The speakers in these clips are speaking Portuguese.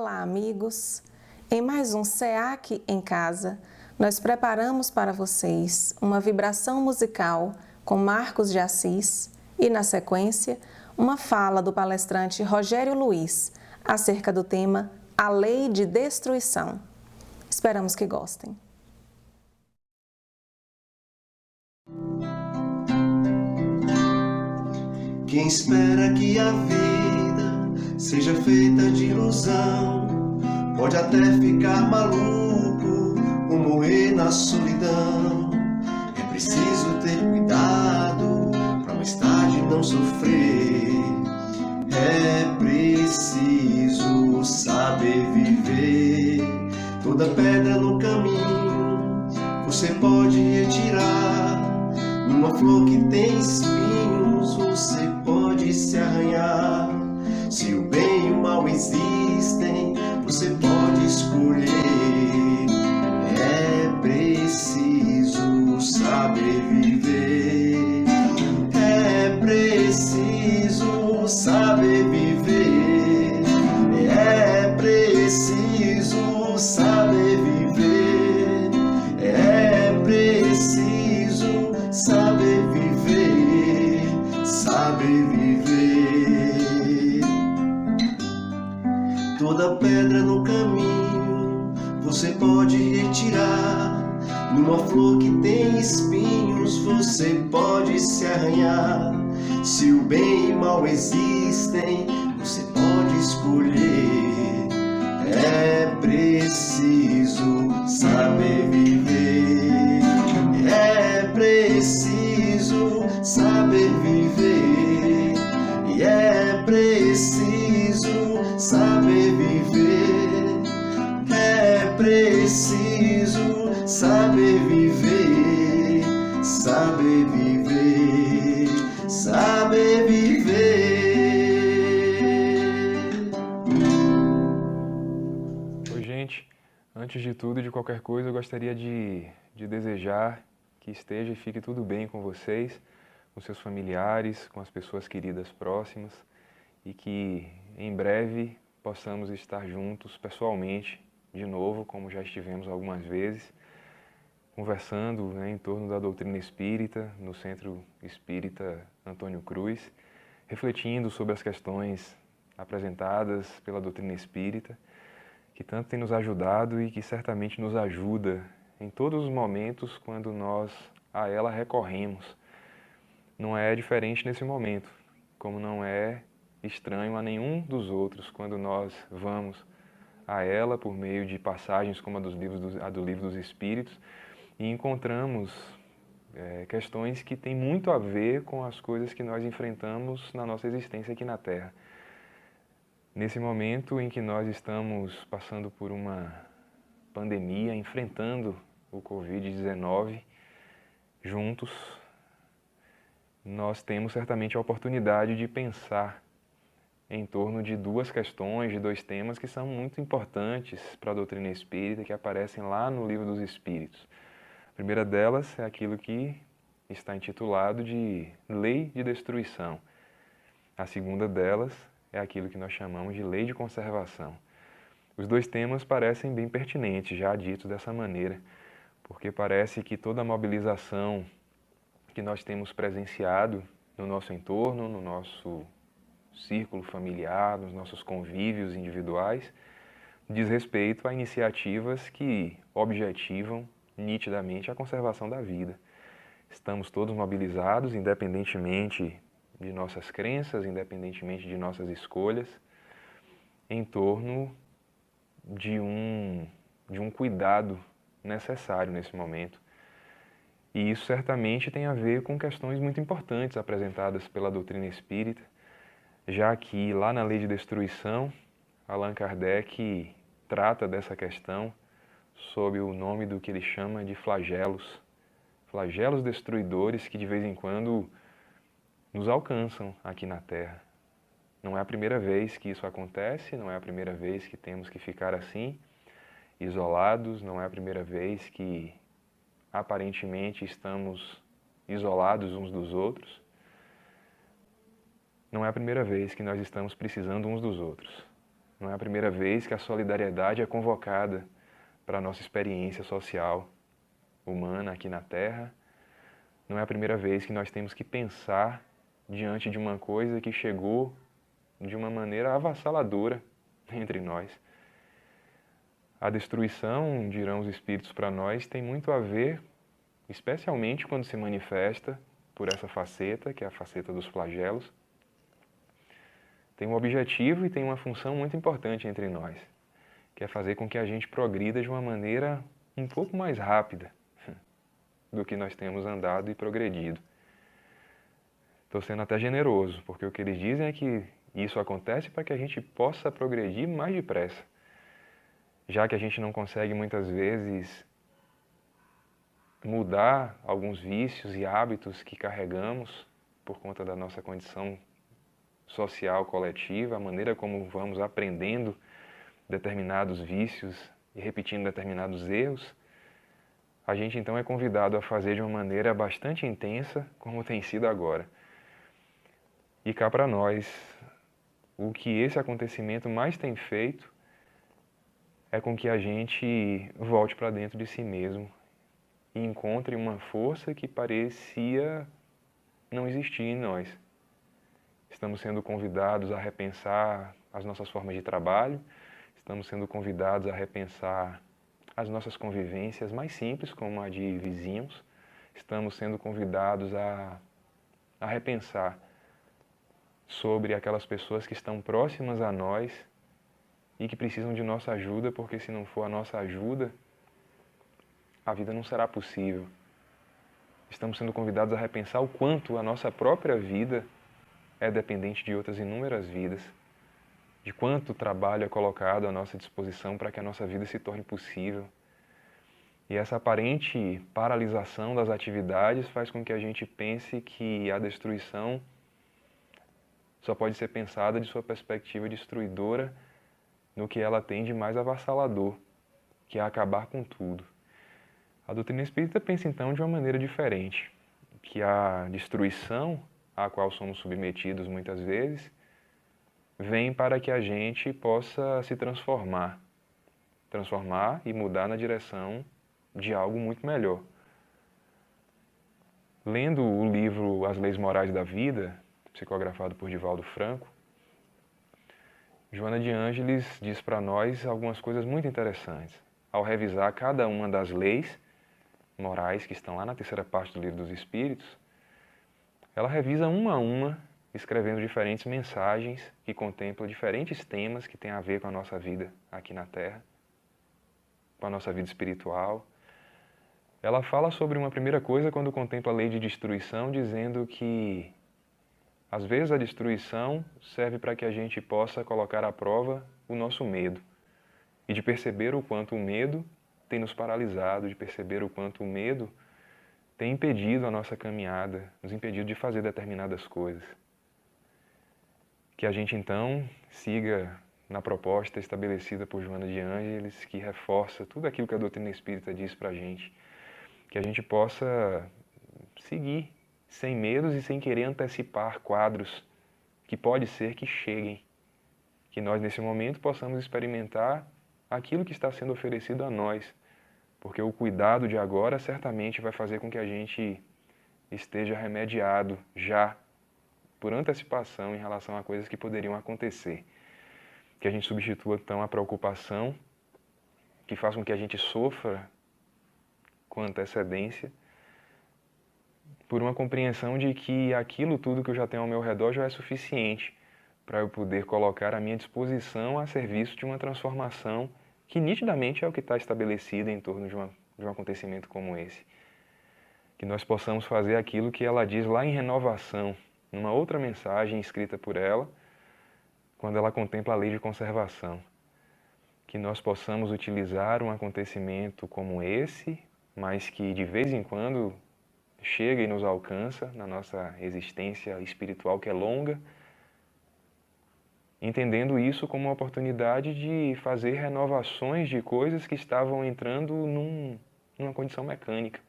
Olá, amigos! Em mais um SEAC em Casa, nós preparamos para vocês uma vibração musical com Marcos de Assis e, na sequência, uma fala do palestrante Rogério Luiz acerca do tema A Lei de Destruição. Esperamos que gostem. Quem espera que a vida seja feita de ilusão pode até ficar maluco ou morrer na solidão. É preciso ter cuidado para mais tarde não sofrer. É preciso saber viver. Toda pedra no caminho você pode retirar. Numa flor que tem espinhos você pode se arranhar. Se o bem e o mal existem, você pode escolher. É preciso saber viver. É preciso saber viver. É preciso saber viver. É preciso saber viver. Saber viver. Toda pedra no caminho você pode retirar. Numa flor que tem espinhos você pode se arranhar. Se o bem e o mal existem, você pode escolher. É preciso saber viver. É preciso saber viver. E é preciso saber viver. É preciso saber viver. Saber viver. Saber viver. Oi, gente. Antes de tudo e de qualquer coisa, eu gostaria de desejar que esteja e fique tudo bem com vocês, com seus familiares, com as pessoas queridas próximas e que em breve possamos estar juntos pessoalmente de novo, como já estivemos algumas vezes, conversando, né, em torno da doutrina espírita, no Centro Espírita Antônio Cruz, refletindo sobre as questões apresentadas pela doutrina espírita, que tanto tem nos ajudado e que certamente nos ajuda em todos os momentos quando nós a ela recorremos. Não é diferente nesse momento, como não é estranho a nenhum dos outros quando nós vamos a ela por meio de passagens como a do Livro dos Espíritos e encontramos questões que têm muito a ver com as coisas que nós enfrentamos na nossa existência aqui na Terra. Nesse momento em que nós estamos passando por uma pandemia, enfrentando o Covid-19 juntos, nós temos certamente a oportunidade de pensar em torno de duas questões, de dois temas que são muito importantes para a doutrina espírita, que aparecem lá no Livro dos Espíritos. A primeira delas é aquilo que está intitulado de Lei de Destruição. A segunda delas é aquilo que nós chamamos de Lei de Conservação. Os dois temas parecem bem pertinentes, já ditos dessa maneira, porque parece que toda a mobilização que nós temos presenciado no nosso entorno, no nosso círculo familiar, nos nossos convívios individuais, diz respeito a iniciativas que objetivam nitidamente a conservação da vida. Estamos todos mobilizados, independentemente de nossas crenças, independentemente de nossas escolhas, em torno de um cuidado necessário nesse momento. E isso certamente tem a ver com questões muito importantes apresentadas pela doutrina espírita, já que lá na Lei de Destruição, Allan Kardec trata dessa questão sob o nome do que ele chama de flagelos. Flagelos destruidores que de vez em quando nos alcançam aqui na Terra. Não é a primeira vez que isso acontece, não é a primeira vez que temos que ficar assim, isolados, não é a primeira vez que aparentemente estamos isolados uns dos outros. Não é a primeira vez que nós estamos precisando uns dos outros. Não é a primeira vez que a solidariedade é convocada para a nossa experiência social humana aqui na Terra. Não é a primeira vez que nós temos que pensar diante de uma coisa que chegou de uma maneira avassaladora entre nós. A destruição, dirão os espíritos para nós, tem muito a ver, especialmente quando se manifesta por essa faceta, que é a faceta dos flagelos, tem um objetivo e tem uma função muito importante entre nós, que é fazer com que a gente progrida de uma maneira um pouco mais rápida do que nós temos andado e progredido. Estou sendo até generoso, porque o que eles dizem é que isso acontece para que a gente possa progredir mais depressa, já que a gente não consegue muitas vezes mudar alguns vícios e hábitos que carregamos por conta da nossa condição social coletiva, a maneira como vamos aprendendo determinados vícios e repetindo determinados erros, a gente então é convidado a fazer de uma maneira bastante intensa, como tem sido agora. E cá para nós, o que esse acontecimento mais tem feito é com que a gente volte para dentro de si mesmo e encontre uma força que parecia não existir em nós. Estamos sendo convidados a repensar as nossas formas de trabalho, estamos sendo convidados a repensar as nossas convivências mais simples, como a de vizinhos, estamos sendo convidados a repensar sobre aquelas pessoas que estão próximas a nós e que precisam de nossa ajuda, porque se não for a nossa ajuda, a vida não será possível. Estamos sendo convidados a repensar o quanto a nossa própria vida é dependente de outras inúmeras vidas, de quanto trabalho é colocado à nossa disposição para que a nossa vida se torne possível. E essa aparente paralisação das atividades faz com que a gente pense que a destruição só pode ser pensada de sua perspectiva destruidora no que ela tem de mais avassalador, que é acabar com tudo. A doutrina espírita pensa então de uma maneira diferente, que a destruição à qual somos submetidos muitas vezes vem para que a gente possa se transformar e mudar na direção de algo muito melhor. Lendo o livro As Leis Morais da Vida, psicografado por Divaldo Franco, Joana de Ângeles diz para nós algumas coisas muito interessantes. Ao revisar cada uma das leis morais que estão lá na terceira parte do Livro dos Espíritos, ela revisa uma a uma, escrevendo diferentes mensagens que contemplam diferentes temas que têm a ver com a nossa vida aqui na Terra, com a nossa vida espiritual. Ela fala sobre uma primeira coisa quando contempla a lei de destruição, dizendo que às vezes a destruição serve para que a gente possa colocar à prova o nosso medo e de perceber o quanto o medo tem nos paralisado, de perceber o quanto o medo tem impedido a nossa caminhada, nos impedido de fazer determinadas coisas. Que a gente então siga na proposta estabelecida por Joana de Ângeles, que reforça tudo aquilo que a doutrina espírita diz para a gente, que a gente possa seguir sem medos e sem querer antecipar quadros que pode ser que cheguem, que nós nesse momento possamos experimentar aquilo que está sendo oferecido a nós, porque o cuidado de agora certamente vai fazer com que a gente esteja remediado já por antecipação em relação a coisas que poderiam acontecer. Que a gente substitua então a preocupação, que faça com que a gente sofra com antecedência, por uma compreensão de que aquilo tudo que eu já tenho ao meu redor já é suficiente para eu poder colocar à minha disposição a serviço de uma transformação que nitidamente é o que está estabelecido em torno de um acontecimento como esse. Que nós possamos fazer aquilo que ela diz lá em Renovação, numa outra mensagem escrita por ela, quando ela contempla a lei de conservação. Que nós possamos utilizar um acontecimento como esse, mas que de vez em quando chega e nos alcança na nossa existência espiritual que é longa, entendendo isso como uma oportunidade de fazer renovações de coisas que estavam entrando numa condição mecânica.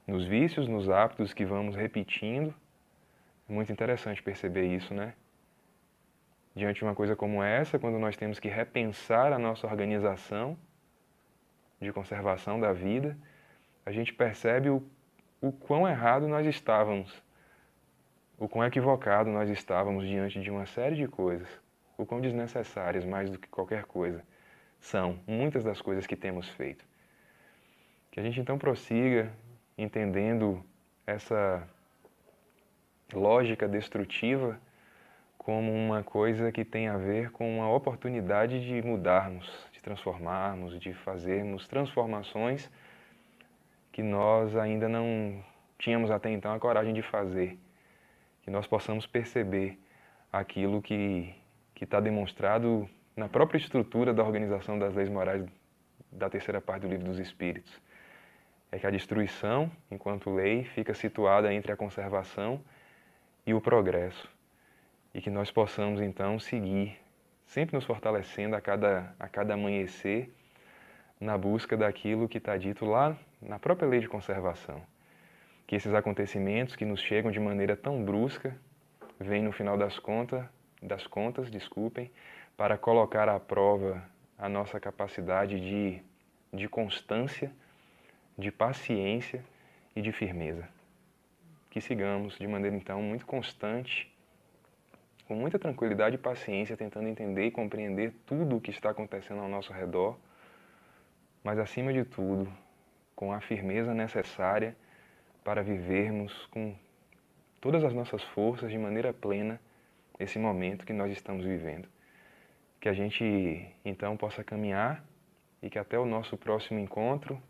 Nos vícios, nos hábitos que vamos repetindo. É muito interessante perceber isso, né? diante de uma coisa como essa, quando nós temos que repensar a nossa organização de conservação da vida, a gente percebe o quão errado nós estávamos, o quão equivocado nós estávamos diante de uma série de coisas, o quão desnecessárias, mais do que qualquer coisa, são muitas das coisas que temos feito. Que a gente então prossiga entendendo essa lógica destrutiva como uma coisa que tem a ver com uma oportunidade de mudarmos, de transformarmos, de fazermos transformações que nós ainda não tínhamos até então a coragem de fazer. Que nós possamos perceber aquilo que está demonstrado na própria estrutura da organização das leis morais da terceira parte do Livro dos Espíritos. É que a destruição, enquanto lei, fica situada entre a conservação e o progresso. E que nós possamos, então, seguir, sempre nos fortalecendo a cada amanhecer, na busca daquilo que está dito lá na própria lei de conservação. Que esses acontecimentos que nos chegam de maneira tão brusca, vêm no final das contas, para colocar à prova a nossa capacidade de constância, de paciência e de firmeza. Que sigamos de maneira, então, muito constante, com muita tranquilidade e paciência, tentando entender e compreender tudo o que está acontecendo ao nosso redor, mas, acima de tudo, com a firmeza necessária para vivermos com todas as nossas forças, de maneira plena, esse momento que nós estamos vivendo. Que a gente, então, possa caminhar e que até o nosso próximo encontro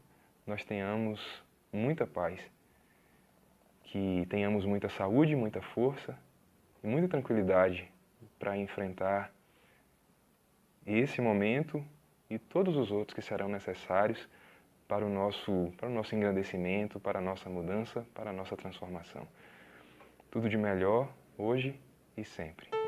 nós tenhamos muita paz, que tenhamos muita saúde, muita força e muita tranquilidade para enfrentar esse momento e todos os outros que serão necessários para o nosso engrandecimento, para a nossa mudança, para a nossa transformação. Tudo de melhor, hoje e sempre.